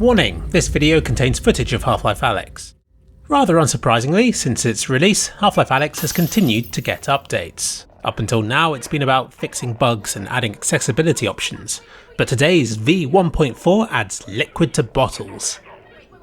Warning, this video contains footage of Half-Life Alyx. Rather unsurprisingly, since its release, Half-Life Alyx has continued to get updates. Up until now, it's been about fixing bugs and adding accessibility options, but today's V1.4 adds liquid to bottles.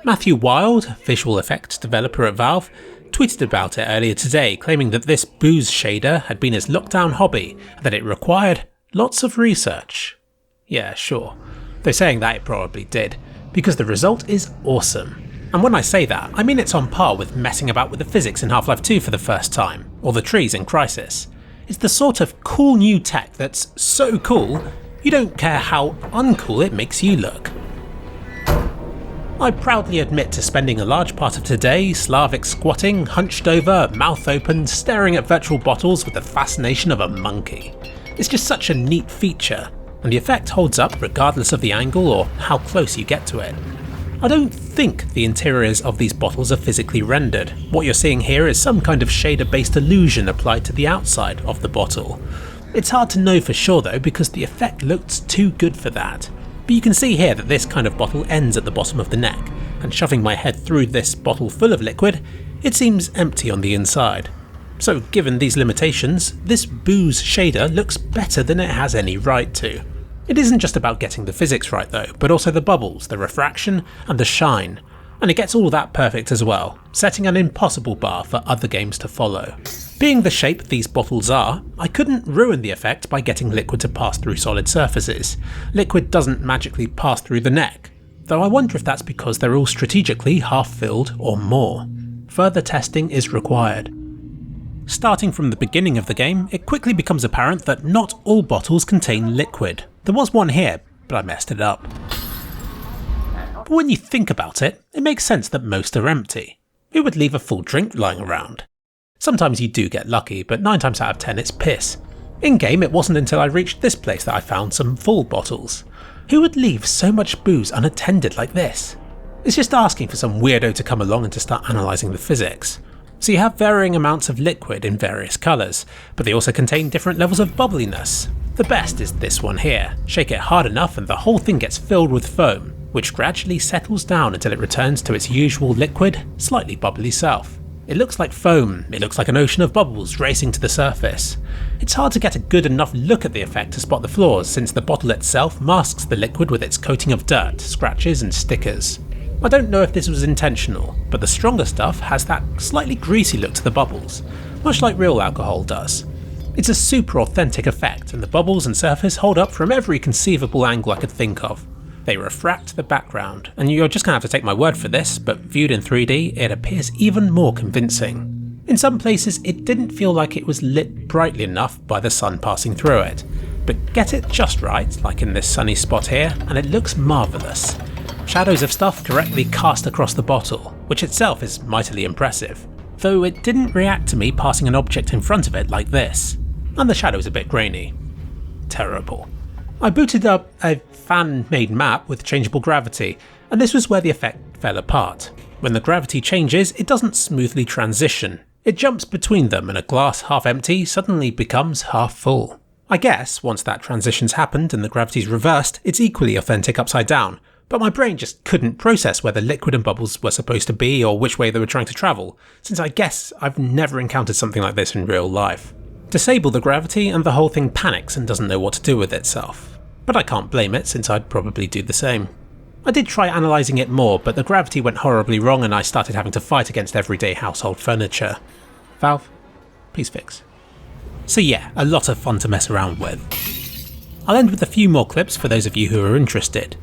Matthew Wild, visual effects developer at Valve, tweeted about it earlier today, claiming that this booze shader had been his lockdown hobby and that it required lots of research. Yeah, sure. Though saying that it probably did, because the result is awesome. And when I say that, I mean it's on par with messing about with the physics in Half-Life 2 for the first time, or the trees in Crysis. It's the sort of cool new tech that's so cool, you don't care how uncool it makes you look. I proudly admit to spending a large part of today Slavic squatting, hunched over, mouth open, staring at virtual bottles with the fascination of a monkey. It's just such a neat feature, and the effect holds up regardless of the angle or how close you get to it. I don't think the interiors of these bottles are physically rendered. What you're seeing here is some kind of shader-based illusion applied to the outside of the bottle. It's hard to know for sure though, because the effect looks too good for that. But you can see here that this kind of bottle ends at the bottom of the neck, and shoving my head through this bottle full of liquid, it seems empty on the inside. So given these limitations, this booze shader looks better than it has any right to. It isn't just about getting the physics right though, but also the bubbles, the refraction, and the shine. And it gets all that perfect as well, setting an impossible bar for other games to follow. Being the shape these bottles are, I couldn't ruin the effect by getting liquid to pass through solid surfaces. Liquid doesn't magically pass through the neck, though I wonder if that's because they're all strategically half-filled or more. Further testing is required. Starting from the beginning of the game, it quickly becomes apparent that not all bottles contain liquid. There was one here, but I messed it up. But when you think about it, it makes sense that most are empty. Who would leave a full drink lying around? Sometimes you do get lucky, but 9 times out of 10 it's piss. In-game, it wasn't until I reached this place that I found some full bottles. Who would leave so much booze unattended like this? It's just asking for some weirdo to come along and to start analysing the physics. So you have varying amounts of liquid in various colours, but they also contain different levels of bubbliness. The best is this one here. Shake it hard enough and the whole thing gets filled with foam, which gradually settles down until it returns to its usual liquid, slightly bubbly self. It looks like foam, it looks like an ocean of bubbles racing to the surface. It's hard to get a good enough look at the effect to spot the flaws, since the bottle itself masks the liquid with its coating of dirt, scratches and stickers. I don't know if this was intentional, but the stronger stuff has that slightly greasy look to the bubbles, much like real alcohol does. It's a super authentic effect, and the bubbles and surface hold up from every conceivable angle I could think of. They refract the background, and you're just going to have to take my word for this, but viewed in 3D, it appears even more convincing. In some places, it didn't feel like it was lit brightly enough by the sun passing through it, but get it just right, like in this sunny spot here, and it looks marvellous. Shadows of stuff directly cast across the bottle, which itself is mightily impressive, though it didn't react to me passing an object in front of it like this. And the shadow's a bit grainy. Terrible. I booted up a fan-made map with changeable gravity, and this was where the effect fell apart. When the gravity changes, it doesn't smoothly transition. It jumps between them and a glass half empty suddenly becomes half full. I guess once that transition's happened and the gravity's reversed, it's equally authentic upside down, but my brain just couldn't process where the liquid and bubbles were supposed to be or which way they were trying to travel, since I guess I've never encountered something like this in real life. Disable the gravity and the whole thing panics and doesn't know what to do with itself. But I can't blame it, since I'd probably do the same. I did try analysing it more, but the gravity went horribly wrong and I started having to fight against everyday household furniture. Valve, please fix. So yeah, a lot of fun to mess around with. I'll end with a few more clips for those of you who are interested.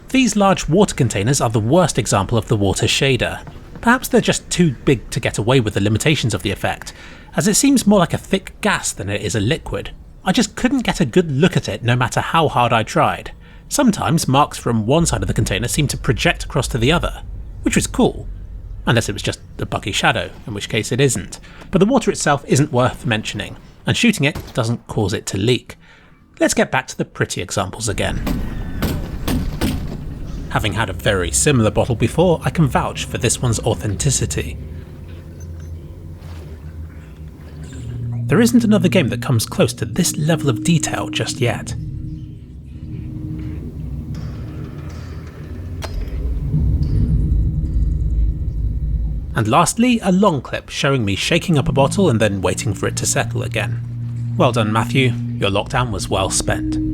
These large water containers are the worst example of the water shader. Perhaps they're just too big to get away with the limitations of the effect, as it seems more like a thick gas than it is a liquid. I just couldn't get a good look at it no matter how hard I tried. Sometimes marks from one side of the container seemed to project across to the other, which was cool. Unless it was just a buggy shadow, in which case it isn't. But the water itself isn't worth mentioning, and shooting it doesn't cause it to leak. Let's get back to the pretty examples again. Having had a very similar bottle before, I can vouch for this one's authenticity. There isn't another game that comes close to this level of detail just yet. And lastly, a long clip showing me shaking up a bottle and then waiting for it to settle again. Well done, Matthew, your lockdown was well spent.